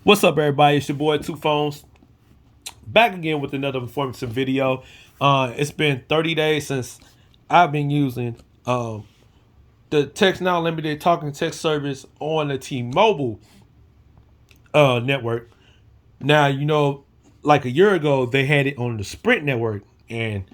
What's up, everybody? It's your boy Two Phones back again with another informative video. It's been 30 days since I've been using the TextNow Limited Talking Text Service on the T-Mobile network. Now, like a year ago, they had it on the Sprint network, and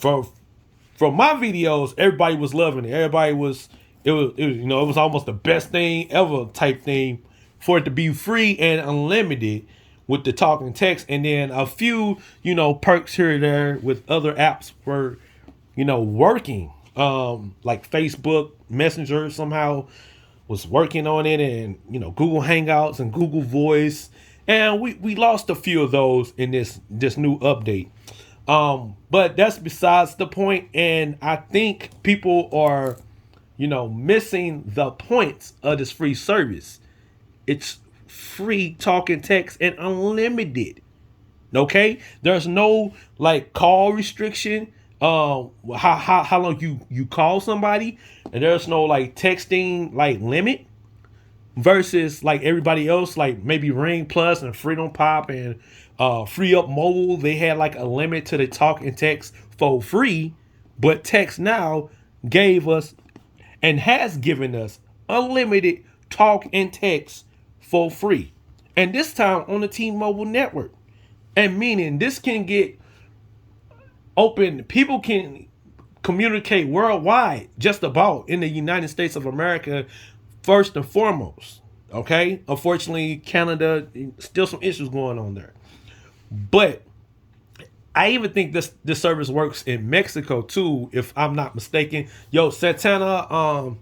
from my videos, everybody was loving it. Everybody was it was almost the best thing ever type thing for it to be free and unlimited with the talking text, and then a few perks here and there with other apps were working. Like Facebook Messenger somehow was working on it, and Google Hangouts and Google Voice, and we lost a few of those in this new update. But that's besides the point, and I think people are, missing the points of this free service. It's free talking text and unlimited. Okay, there's no like call restriction. How long you call somebody, and there's no like texting like limit versus like everybody else, like maybe Ring Plus and Freedom Pop and Free Up Mobile. They had like a limit to the talk and text for free, but TextNow gave us and has given us unlimited talk and text for free, and this time on the T-Mobile network. And meaning this can get open, people can communicate worldwide, just about in the United States of America first and foremost. Okay, unfortunately Canada, still some issues going on there, but I even think this service works in Mexico too, if I'm not mistaken. Yo, Santana,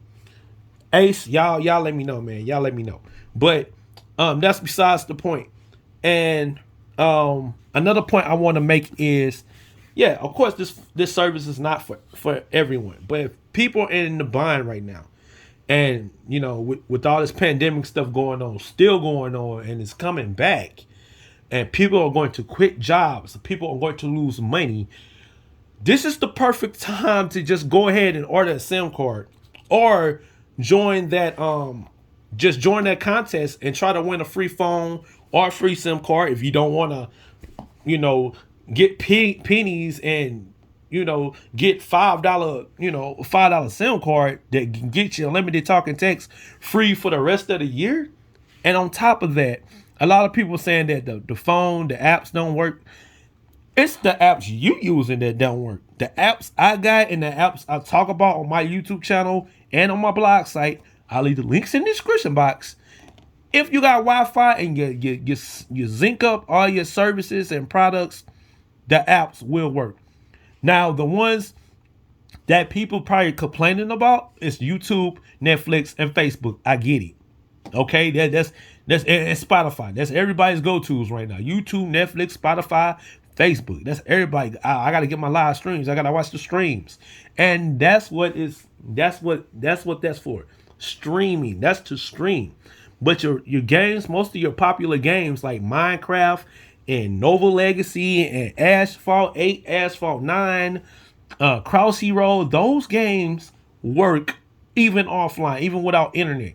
Ace, y'all let me know, man. Y'all let me know. But that's besides the point. And another point I want to make is, yeah, of course this service is not for everyone. But if people are in the bind right now, and with all this pandemic stuff going on, still going on, and it's coming back, and people are going to quit jobs, people are going to lose money, this is the perfect time to just go ahead and order a SIM card, or join that just join that contest and try to win a free phone or a free SIM card if you don't want to, get pennies and get $5 SIM card that can get you unlimited talking text free for the rest of the year. And on top of that, a lot of people saying that the phone, the apps don't work. It's the apps you using that don't work. The apps I got and the apps I talk about on my YouTube channel and on my blog site, I'll leave the links in the description box. If you got Wi-Fi and you sync up all your services and products, the apps will work. Now, the ones that people probably complaining about is YouTube, Netflix, and Facebook. I get it. Okay, that's and Spotify. That's everybody's go-tos right now. YouTube, Netflix, Spotify, Facebook. That's everybody. I gotta get my live streams. I gotta watch the streams, and that's what that's for. Streaming. That's to stream. But your games, most of your popular games like Minecraft and Nova Legacy and Asphalt 8, Asphalt 9, Cross Hero, those games work even offline, even without internet.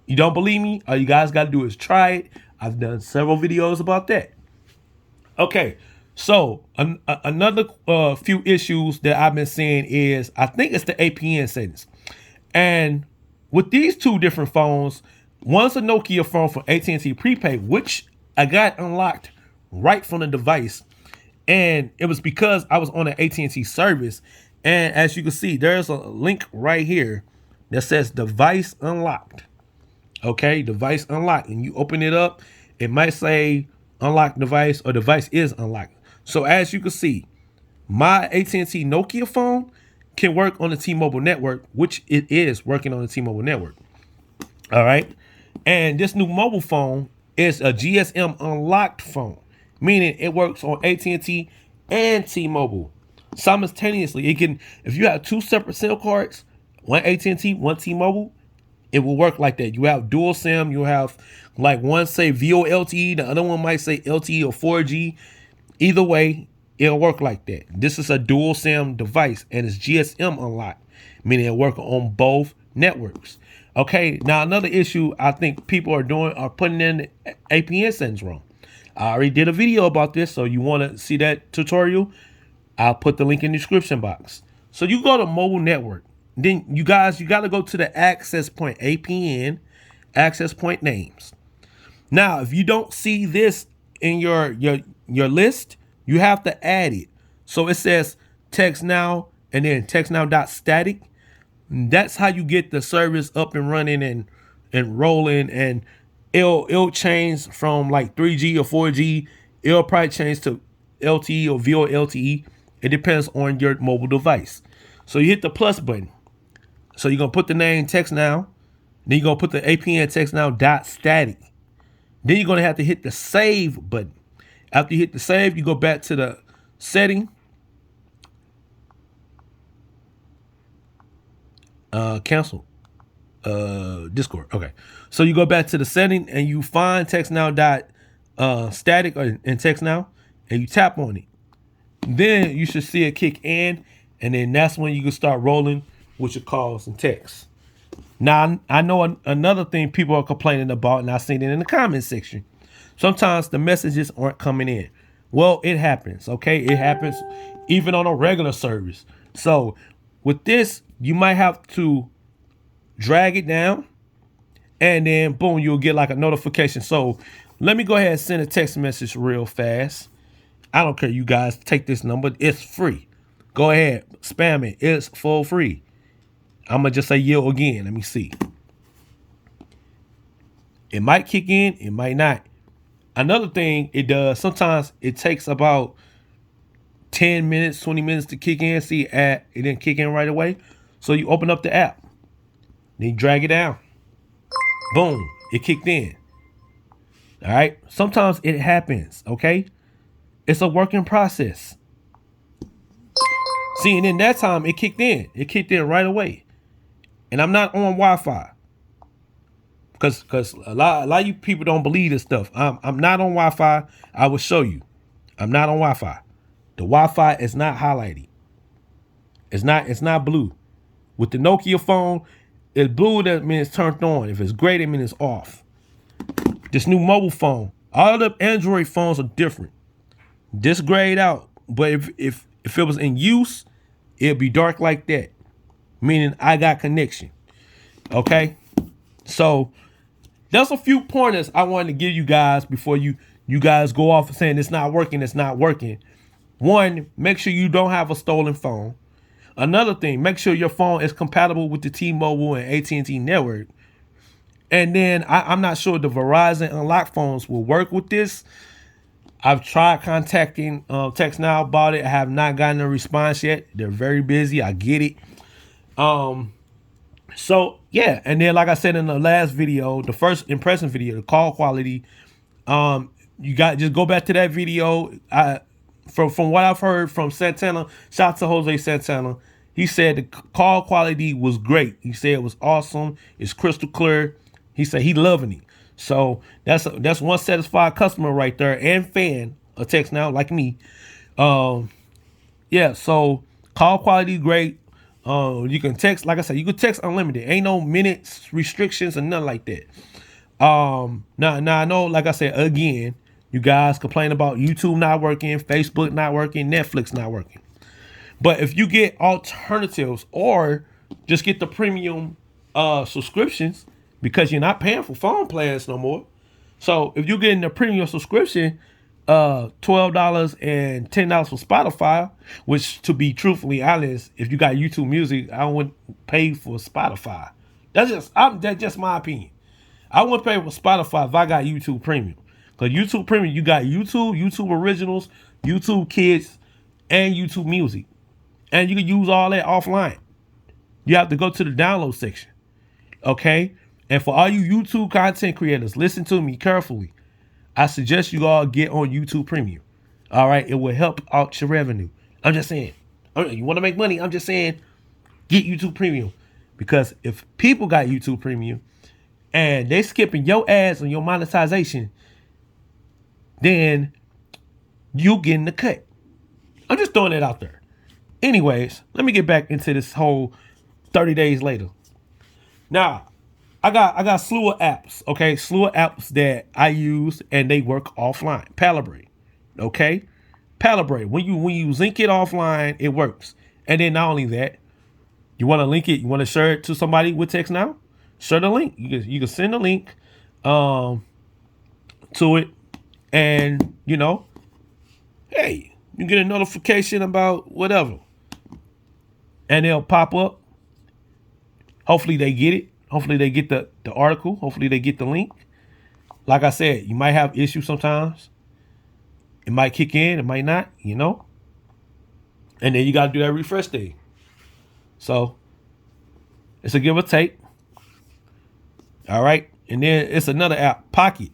You don't believe me? All you guys got to do is try it. I've done several videos about that. Okay, so another few issues that I've been seeing is, I think it's the APN settings. And with these two different phones, one's a Nokia phone for AT&T prepaid, which I got unlocked right from the device. And it was because I was on an AT&T service. And as you can see, there's a link right here that says device unlocked. Okay, device unlocked. And you open it up, it might say unlocked device or device is unlocked. So as you can see, my AT&T Nokia phone can work on the T-Mobile network, which it is working on the T-Mobile network. All right. And this new mobile phone is a GSM unlocked phone, meaning it works on AT&T and T-Mobile simultaneously. It can, if you have two separate SIM cards, one AT&T, one T-Mobile, it will work like that. You have dual SIM. You have like one say VoLTE, the other one might say LTE or 4G. Either way, it'll work like that. This is a dual SIM device and it's GSM unlocked, meaning it'll work on both networks. Okay, now another issue I think people are putting in APN settings wrong. I already did a video about this, so you want to see that tutorial, I'll put the link in the description box. So you go to mobile network. Then you got to go to the access point APN, access point names. Now, if you don't see this in your list, you have to add it. So it says TextNow and then TextNow.static. That's how you get the service up and running and rolling, and it'll change from like 3G or 4G. It'll probably change to LTE or VoLTE. It depends on your mobile device. So you hit the plus button. So you're gonna put the name TextNow, then you're gonna put the APN TextNow.static. Then you're gonna have to hit the save button. After you hit the save, you go back to the setting. Cancel. Discord. Okay. So you go back to the setting and you find TextNow.static and TextNow, and you tap on it. Then you should see it kick in, and then that's when you can start rolling with your calls and texts. Now, I know another thing people are complaining about, and I've seen it in the comment section. Sometimes the messages aren't coming in. Well, it happens, okay? It happens even on a regular service. So with this, you might have to drag it down, and then boom, you'll get like a notification. So let me go ahead and send a text message real fast. I don't care, you guys, take this number. It's free. Go ahead, spam it. It's full free. I'm going to just say yield again. Let me see. It might kick in. It might not. Another thing it does, sometimes it takes about 10 minutes, 20 minutes to kick in. See, it didn't kick in right away. So you open up the app. Then you drag it down. Boom. It kicked in. All right. Sometimes it happens. Okay. It's a working process. See, and then that time it kicked in. It kicked in right away. And I'm not on Wi-Fi. Because a lot of you people don't believe this stuff. I'm not on Wi-Fi. I will show you. I'm not on Wi-Fi. The Wi-Fi is not highlighted. It's not blue. With the Nokia phone, it's blue, that means it's turned on. If it's gray, that means it's off. This new mobile phone, all the Android phones are different. This grayed out. But if it was in use, it'd be dark like that. Meaning I got connection. Okay? So there's a few pointers I wanted to give you guys before you guys go off saying it's not working, it's not working. One, make sure you don't have a stolen phone. Another thing, make sure your phone is compatible with the T-Mobile and AT&T network. And then I'm not sure the Verizon unlocked phones will work with this. I've tried contacting TextNow about it. I have not gotten a response yet. They're very busy. I get it. So yeah, and then like I said in the last video, the first impression video, the call quality, you got just go back to that video. From what I've heard from Santana, shout out to Jose Santana. He said the call quality was great. He said it was awesome. It's crystal clear. He said he loving it. So that's one satisfied customer right there and fan of TextNow like me. Yeah. So call quality great. You can text, like I said, you can text unlimited. Ain't no minutes restrictions or nothing like that. Now I know, like I said, again, you guys complain about YouTube not working, Facebook not working, Netflix not working. But if you get alternatives or just get the premium subscriptions, because you're not paying for phone plans no more. So if you're getting the premium subscription, $12 and $10 for Spotify, which, to be truthfully honest, if you got YouTube Music, I wouldn't pay for Spotify. That's just my opinion. I wouldn't pay for Spotify if I got YouTube Premium. Because YouTube Premium, you got YouTube Originals, YouTube Kids, and YouTube Music. And you can use all that offline. You have to go to the download section. Okay? And for all you YouTube content creators, listen to me carefully. I suggest you all get on YouTube Premium. All right? It will help out your revenue. I'm just saying. You want to make money? I'm just saying, get YouTube Premium. Because if people got YouTube Premium and they skipping your ads and your monetization, then you getting the cut. I'm just throwing it out there. Anyways, let me get back into this whole 30 days later. Now, I got slew of apps, okay? Slew of apps that I use and they work offline. Palibrate. Okay? Palibrate. When you link it offline, it works. And then not only that, you want to link it, you want to share it to somebody with TextNow? Share the link. You can send the link to it, and hey, you get a notification about whatever. And they'll pop up. Hopefully they get it. Hopefully they get the article. Hopefully they get the link. Like I said, you might have issues sometimes. It might kick in, it might not, And then you got to do that refresh thing. So it's a give or take. All right. And then it's another app, Pocket.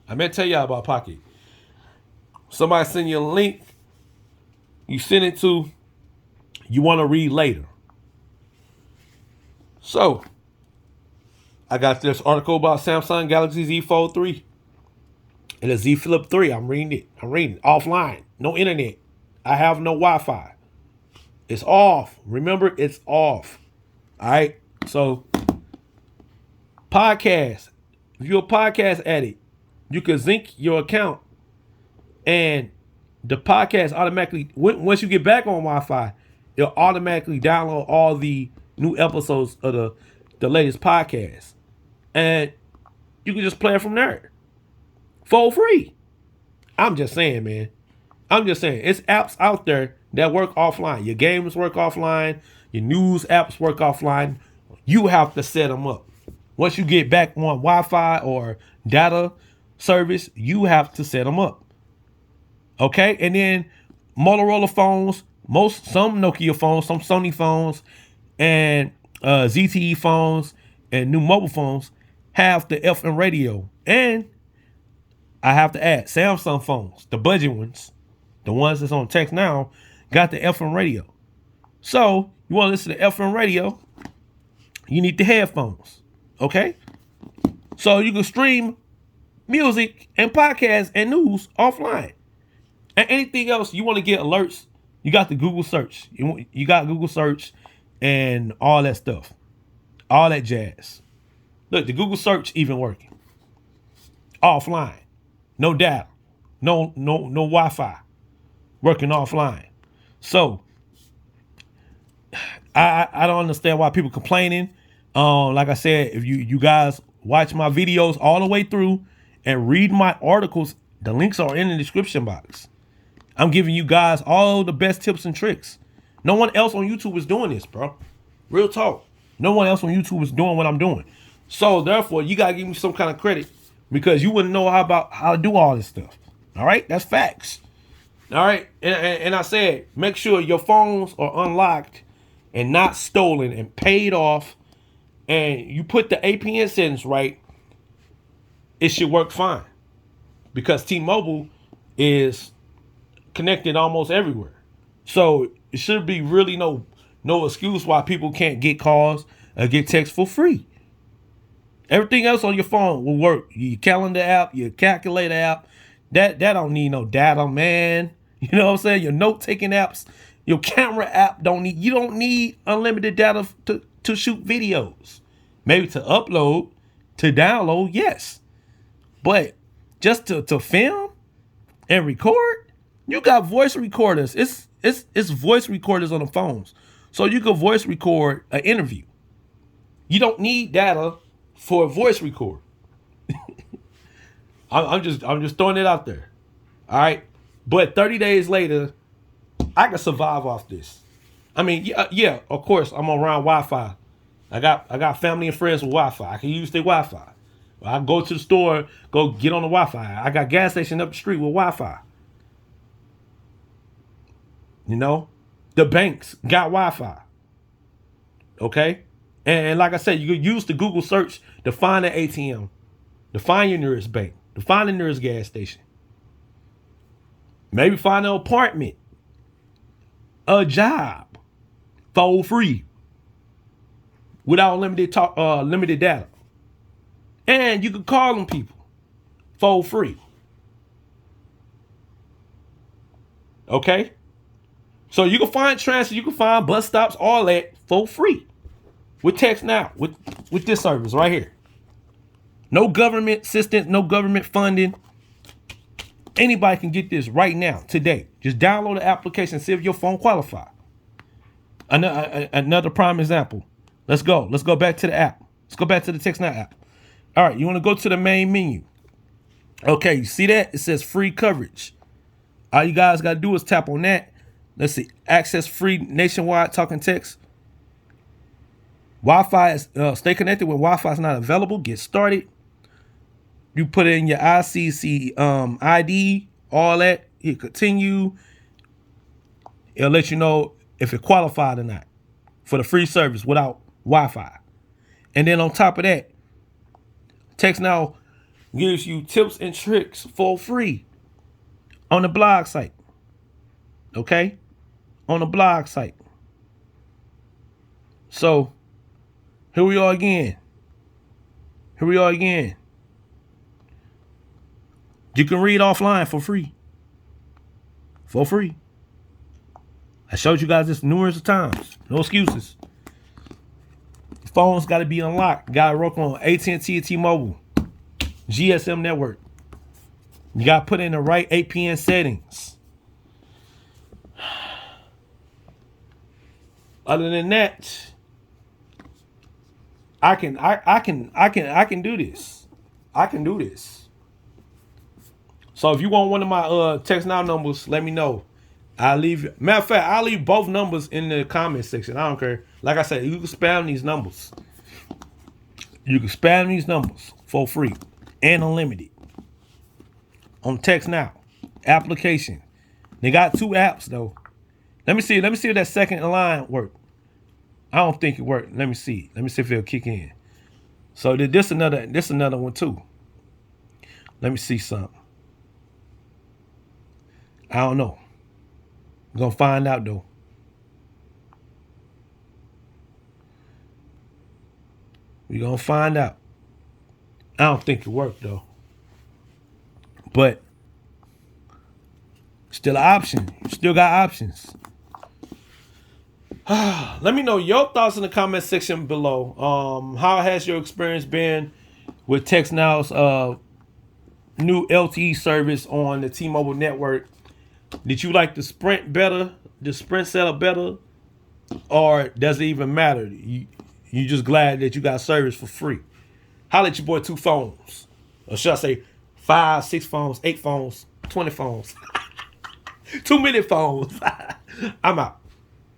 I meant to tell y'all about Pocket. Somebody send you a link. You send it to, you want to read later. So I got this article about Samsung Galaxy Z Fold 3 and the Z Flip 3. I'm reading it offline. No internet. I have no Wi-Fi. It's off. Remember, it's off. All right. So podcast. If you're a podcast addict, you can sync your account and the podcast automatically, once you get back on Wi-Fi, it'll automatically download all the new episodes of the latest podcast. And you can just play it from there for free. I'm just saying, man. I'm just saying. It's apps out there that work offline. Your games work offline. Your news apps work offline. You have to set them up. Once you get back on Wi-Fi or data service, you have to set them up. Okay? And then Motorola phones, some Nokia phones, some Sony phones, and ZTE phones and new mobile phones have the FM radio. And I have to add, Samsung phones, the budget ones, the ones that's on TextNow, got the FM radio. So you want to listen to FM radio, you need the headphones. Okay? So you can stream music and podcasts and news offline. And anything else you want to get alerts, you got the Google search. You got Google search and all that stuff. All that jazz. Look, the Google search even working. Offline. No data. No Wi-Fi. Working offline. So I don't understand why people complaining. Like I said, if you guys watch my videos all the way through and read my articles, the links are in the description box. I'm giving you guys all the best tips and tricks. No one else on YouTube is doing this, bro. Real talk. No one else on YouTube is doing what I'm doing. So therefore, you gotta give me some kind of credit because you wouldn't know how to do all this stuff. All right, that's facts. All right, and I said, make sure your phones are unlocked and not stolen and paid off, and you put the APN settings right. It should work fine because T-Mobile is connected almost everywhere. So it should be really no excuse why people can't get calls or get texts for free. Everything else on your phone will work. Your calendar app, your calculator app, that don't need no data, man. You know what I'm saying? Your note-taking apps, your camera app you don't need unlimited data to shoot videos. Maybe to upload, to download, yes. But just to film and record, you got voice recorders. It's voice recorders on the phones. So you can voice record an interview. You don't need data for a voice record. I'm just throwing it out there. All right. But 30 days later, I can survive off this. I mean, yeah, of course, I'm around Wi-Fi. I got family and friends with Wi-Fi. I can use their Wi-Fi. I go to the store, go get on the Wi-Fi. I got gas station up the street with Wi-Fi. The banks got Wi-Fi. Okay? And like I said, you could use the Google search to find an ATM, to find your nearest bank, to find the nearest gas station. Maybe find an apartment, a job, for free, without limited data. And you can call them people for free. Okay? So you can find transfer, you can bus stops, all that for free. With TextNow, with this service right here. No government assistance, no government funding. Anybody can get this right now, today. Just download the application, see if your phone qualifies. Another prime example. Let's go. Let's go back to the app. Let's go back to the TextNow app. All right, you want to go to the main menu. Okay, you see that? It says free coverage. All you guys got to do is tap on that. Let's see. Access free nationwide talking text. Wi-Fi is, stay connected when Wi-Fi is not available. Get started. You put in your ICC ID, all that. You continue. It'll let you know if it qualified or not for the free service without Wi-Fi. And then on top of that, TextNow gives you tips and tricks for free on the blog site. Okay? On the blog site. So, here we are again. Here we are again. You can read offline for free. For free. I showed you guys this numerous times. No excuses. The phone's got to be unlocked. Got to work on AT&T and T-Mobile. GSM network. You got to put in the right APN settings. Other than that, I can do this. I can do this. So if you want one of my TextNow numbers, let me know. I'll leave. Matter of fact, I'll leave both numbers in the comment section. I don't care. Like I said, you can spam these numbers. You can spam these numbers for free and unlimited on TextNow application. They got 2 apps though. Let me see if that second line worked. I don't think it worked. Let me see. Let me see if it'll kick in. So this another one too. Let me see something. I don't know. We're gonna find out though. We're gonna find out. I don't think it worked though. But still an option. You still got options. Let me know your thoughts in the comment section below. How has your experience been with TextNow's new LTE service on the T-Mobile network? Did you like the Sprint better, the Sprint setup better, or does it even matter? You just glad that you got service for free? Holla at your boy 2 phones, or should I say 5, 6 phones, 8 phones, 20 phones, 2 many phones. I'm out.